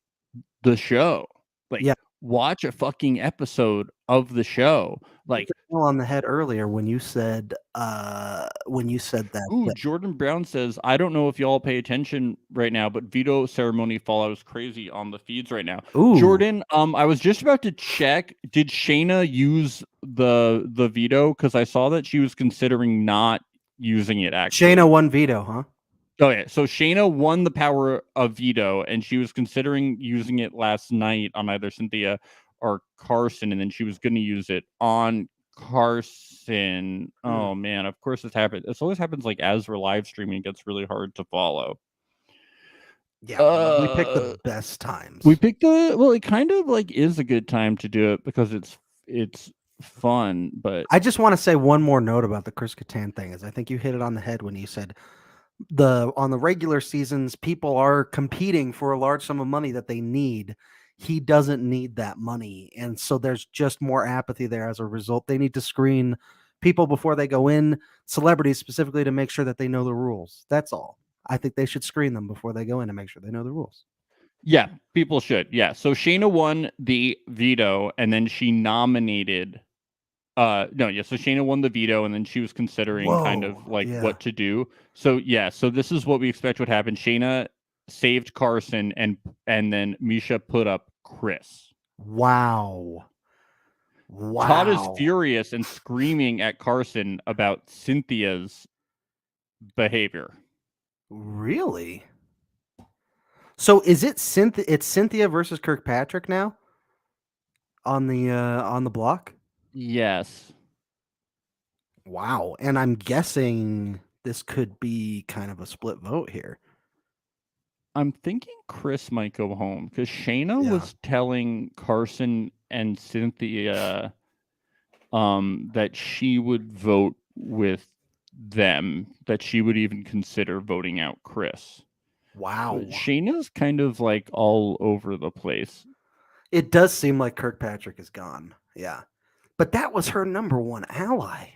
the show. Like Yeah. watch a fucking episode of the show. Like, Nail on the head earlier when you said that. ooh, Jordan Brown says, I don't know if y'all pay attention right now, but veto ceremony follows crazy on the feeds right now. Ooh. Jordan, I was just about to check. Did Shayna use the veto? Because I saw that she was considering not using it actually. Shayna won veto, huh? Oh yeah, so Shayna won the power of veto, and she was considering using it last night on either Cynthia or Carson, and then she was going to use it on Carson. Oh man, of course this happens. This always happens like as we're live streaming, it gets really hard to follow. Yeah, we picked the best times. We picked it kind of like is a good time to do it because it's fun, but I just want to say one more note about the Chris Kattan thing is I think you hit it on the head when you said on the regular seasons, people are competing for a large sum of money that they need. He doesn't need that money. And so there's just more apathy there as a result. They need to screen people before they go in, celebrities specifically, to make sure that they know the rules. That's all. I think they should screen them before they go in to make sure they know the rules. yeah, people should. Yeah. So Shayna won the veto, and then she nominated so Shayna won the veto, and then she was considering kind of like what to do. So so this is what we expect would happen. Shayna saved Carson, and then Misha put up Chris. Wow. Todd is furious and screaming at Carson about Cynthia's behavior. Really? So is it Cynthia? It's Cynthia versus Kirkpatrick now on the block. Yes. Wow. And I'm guessing this could be kind of a split vote here. I'm thinking Chris might go home because Shayna was telling Carson and Cynthia that she would vote with them, that she would even consider voting out Chris. Wow. But Shayna's kind of like all over the place. It does seem like Kirkpatrick is gone. Yeah. But that was her number one ally.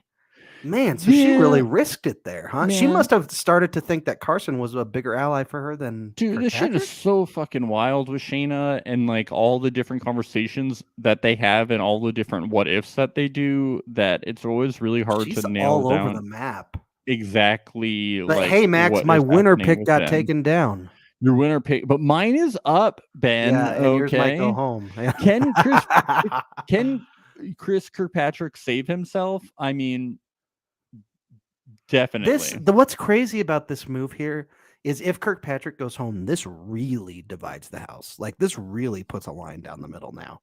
Man, so she really Yeah. risked it there, huh? She Man. must have started to think that Carson was a bigger ally for her than Dude, this shit is Kirkpatrick? so fucking wild with Shayna and like all the different conversations that they have and all the different what ifs that they do, that it's always really hard She's to nail all over down the map. exactly But like hey, Max, what my is winner happening pick with got them. taken down. Your winner pick, but mine is up, Ben. Yeah, and yours might go Okay. home. Can Chris Kirkpatrick save himself? I mean, definitely. What's crazy about this move here is if Kirkpatrick goes home, this really divides the house. Like this really puts a line down the middle now.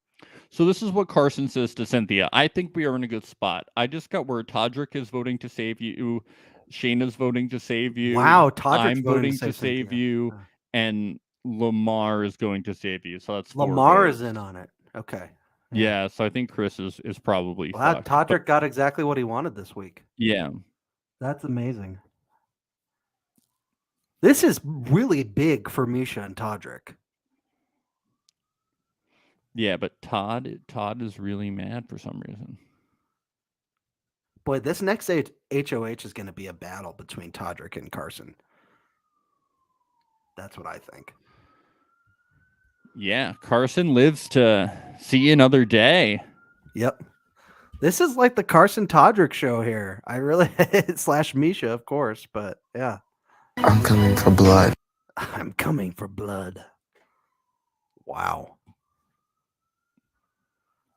So this is what Carson says to Cynthia. I think we are in a good spot. I just got word Todrick is voting to save you. Shayna's voting to save you. Wow, Todrick's I'm voting to save Cynthia. you. And Lamar is going to save you. So that's 4 Lamar votes. is in on it. Okay. Yeah, so I think Chris is probably Wow, fucked. Todrick got exactly what he wanted this week. Yeah. That's amazing. This is really big for Misha and Todrick. Yeah, but Todd is really mad for some reason. Boy, this next HOH is going to be a battle between Todrick and Carson. That's what I think. Yeah, Carson lives to see another day. Yep. This is like the Carson Todrick show here. I really / Misha, of course, but yeah. I'm coming for blood. I'm coming for blood. Wow.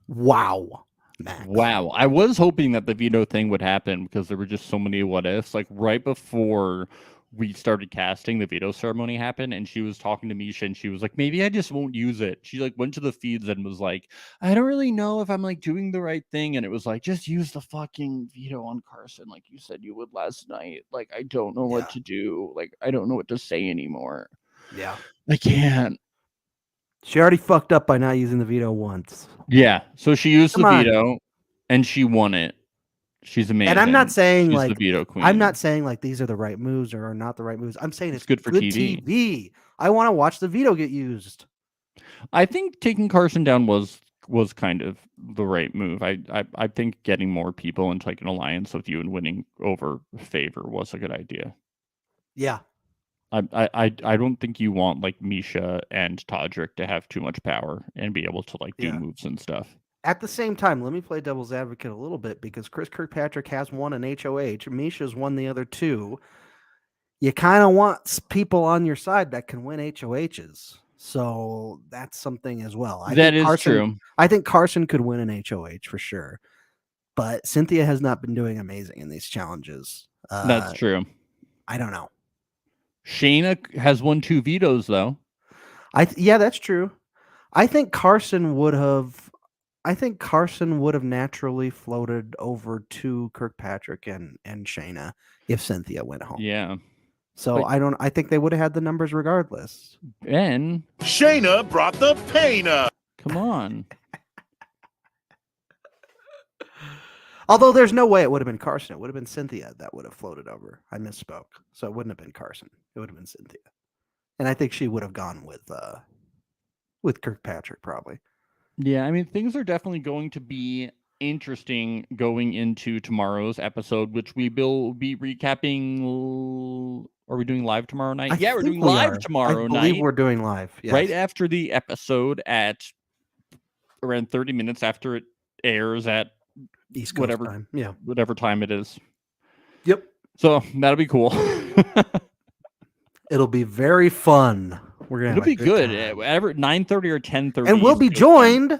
Wow. Max. Wow. I was hoping that the veto thing would happen because there were just so many what ifs. Like right before we started casting, the veto ceremony happened, and she was talking to Misha, and she was like, maybe I just won't use it. She like went to the feeds and was like, I don't really know if I'm like doing the right thing. And it was like, just use the fucking veto on Carson like you said you would last night. Like, I don't know what to do. Like, I don't know what to say anymore. Yeah. I can't. She already fucked up by not using the veto once. Yeah. So she used Come the on. veto and she won it. She's amazing. And I'm not saying She's like the veto queen. I'm not saying like these are the right moves or are not the right moves. I'm saying it's good for TV. I want to watch the veto get used. I think taking Carson down was kind of the right move. I think getting more people into like an alliance with you and winning over Favor was a good idea. Yeah. I don't think you want like Misha and Todrick to have too much power and be able to like do moves and stuff. At the same time, let me play devil's advocate a little bit because Chris Kirkpatrick has won an HOH. Misha's won the other 2. You kind of want people on your side that can win HOHs. So that's something as well. That is true. I think Carson could win an HOH for sure. But Cynthia has not been doing amazing in these challenges. That's true. I don't know. Shayna has won 2 vetoes though. Yeah, that's true. I think Carson would have naturally floated over to Kirkpatrick and Shayna if Cynthia went home. Yeah. So I think they would have had the numbers regardless. Ben. Shayna brought the pain up. Come on. Although there's no way it would have been Carson. It would have been Cynthia that would have floated over. I misspoke. So it wouldn't have been Carson. It would have been Cynthia. And I think she would have gone with Kirkpatrick probably. Yeah, I mean, things are definitely going to be interesting going into tomorrow's episode, which we will be recapping. Are we doing live tomorrow night? Yeah, we're doing live tomorrow night. I believe we're doing live. Yes. Right after the episode at around 30 minutes after it airs at East Coast time. Yeah. Whatever time it is. Yep. So that'll be cool. It'll be very fun. It'll be good. Whatever 9:30 or 10:30. And we'll be joined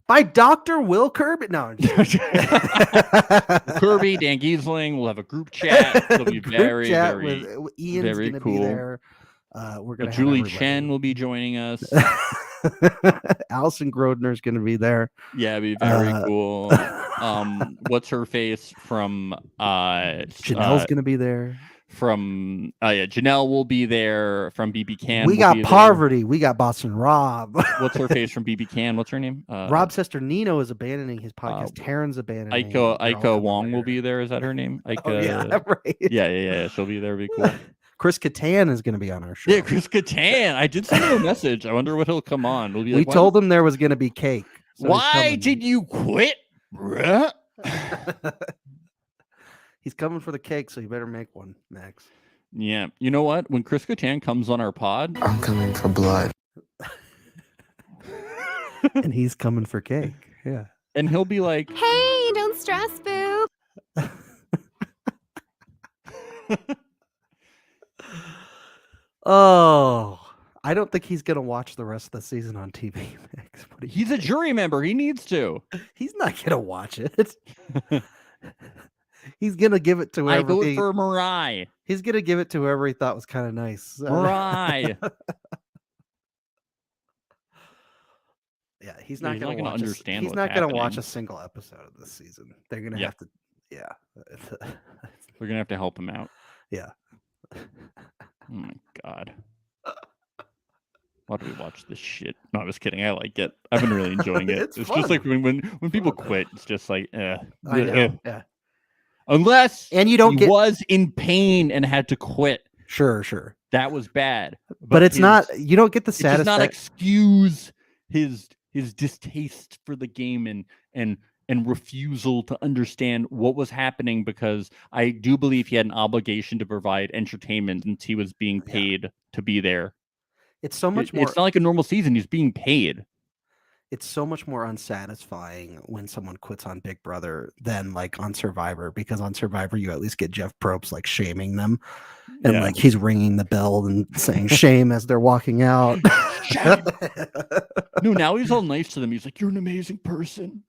by Dr. Will Kirby. No, Kirby, Dan Giesling. We'll have a group chat. It'll be very Ian's very gonna cool. Be there. We're gonna Julie Chen will be joining us. Allison Grodner's gonna be there. Yeah, it'd be very cool. What's her face from Janelle's gonna be there. From Janelle will be there. From BB Can. We got Parvati. We got Boston Rob. What's her face from BB Can? What's her name? Rob's sister Nino is abandoning his podcast. Taryn's abandoning. Aiko Wong will be there. Is that her name? Aiko, oh, yeah, right. Yeah. She'll be there. It'll be cool. Chris Kattan is going to be on our show. Yeah, Chris Kattan. I did send him a message. I wonder what he'll come on. We'll be we told him there was going to be cake. So why did you quit, bruh? He's coming for the cake, so you better make one, Max. Yeah. You know what? When Chris Kattan comes on our pod, I'm coming for blood. And he's coming for cake. Yeah. and he'll be like, Hey, don't stress, boo. Oh, I don't think he's gonna watch the rest of the season on TV, Max. What do you he's a jury member. He needs to. He's not gonna watch it. He's gonna give it to I whoever vote for Mariah. he's gonna give it to whoever he thought was kind of nice. Mariah. Yeah, he's Yeah, not he's gonna not gonna watch. understand He's what's not gonna watch happening. a single episode of this season. They're gonna Yeah. have to. Yeah. We're gonna have to help him out. Yeah. Oh my god. Why do we watch this shit? No, I was kidding. I like it. I've been really enjoying it. It's It's just like fun. when people quit, it's just like, I know. Yeah. Unless And you don't he get was in pain and had to quit. sure. That was bad. But it's his- not. You don't get the It does not satisfaction. excuse his distaste for the game and refusal to understand what was happening, because I do believe he had an obligation to provide entertainment since he was being Yeah. paid to be there. It's so much more. It's not like a normal season. He's being paid. It's so much more unsatisfying when someone quits on Big Brother than like on Survivor, because on Survivor you at least get Jeff Probst like shaming them, and Yeah. like he's ringing the bell and saying shame as they're walking out. Shame. No, now he's all nice to them. He's like, "You're an amazing person.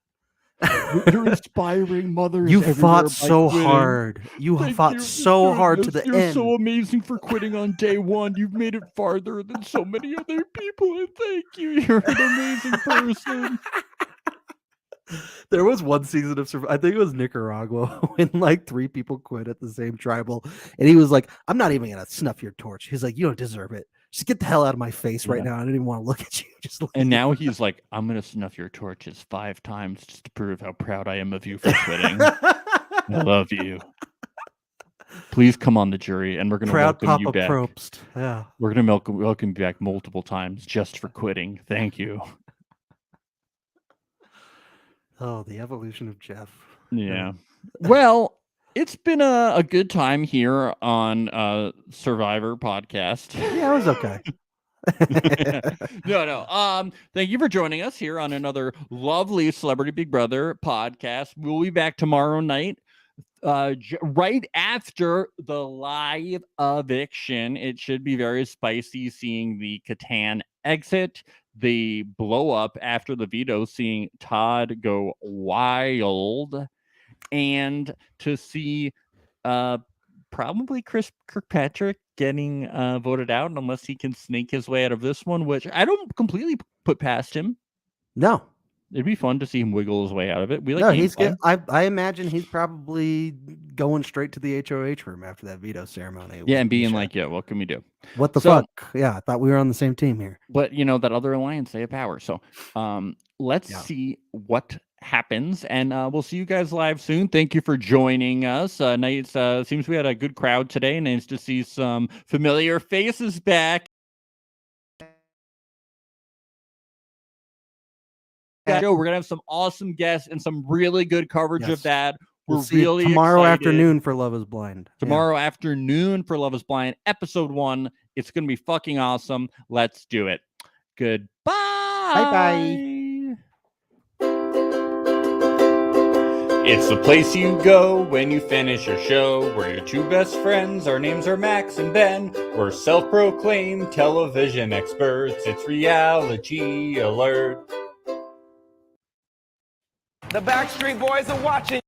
You're inspiring mothers. You everywhere fought by so quitting. hard. You Thank fought you. so You're- hard to the you're end. so amazing for quitting on day one. You've made it farther than so many other people, and thank you. You're an amazing person." There was one season of Survivor, I think it was Nicaragua, when like 3 people quit at the same tribal, and he was like, "I'm not even gonna snuff your torch." He's like, "You don't deserve it. Just get the hell out of my face right Yeah. now. I don't even want to look at you." Just And leave." now he's like, "I'm gonna snuff your torches 5 times just to prove how proud I am of you for quitting. I love you. Please come on the jury, and we're gonna Proud welcome Papa you back. Probst. Yeah. We're gonna welcome you back multiple times just for quitting. Thank you." Oh, the evolution of Jeff. Yeah. Well, it's been a good time here on Survivor podcast. Yeah, it was okay. No. Thank you for joining us here on another lovely Celebrity Big Brother podcast. We'll be back tomorrow night, right after the live eviction. It should be very spicy seeing the Kattan exit, the blow up after the veto, seeing Todd go wild, and to see probably Chris Kirkpatrick getting voted out, unless he can snake his way out of this one, which I don't completely put past him. No. It'd be fun to see him wiggle his way out of it. We like No, gameplay. he's good. I imagine he's probably going straight to the HOH room after that veto ceremony. Yeah, and with being Misha. like, "Yeah, what can we do?" What the So- fuck? Yeah, I thought we were on the same team here. But you know, that other alliance, they have power. So let's Yeah. see what happens, and we'll see you guys live soon. Thank you for joining us. Nice. Seems we had a good crowd today. Nice to see some familiar faces back. Show. We're gonna have some awesome guests and some really good coverage Yes. of that. We'll We're see really tomorrow excited. afternoon for Love Is Blind. Yeah. Tomorrow afternoon for Love Is Blind, episode 1. It's gonna be fucking awesome. Let's do it. Goodbye. Bye-bye. It's the place you go when you finish your show. We're your 2 best friends. Our names are Max and Ben. We're self-proclaimed television experts. It's Reality Alert. The Backstreet Boys are watching.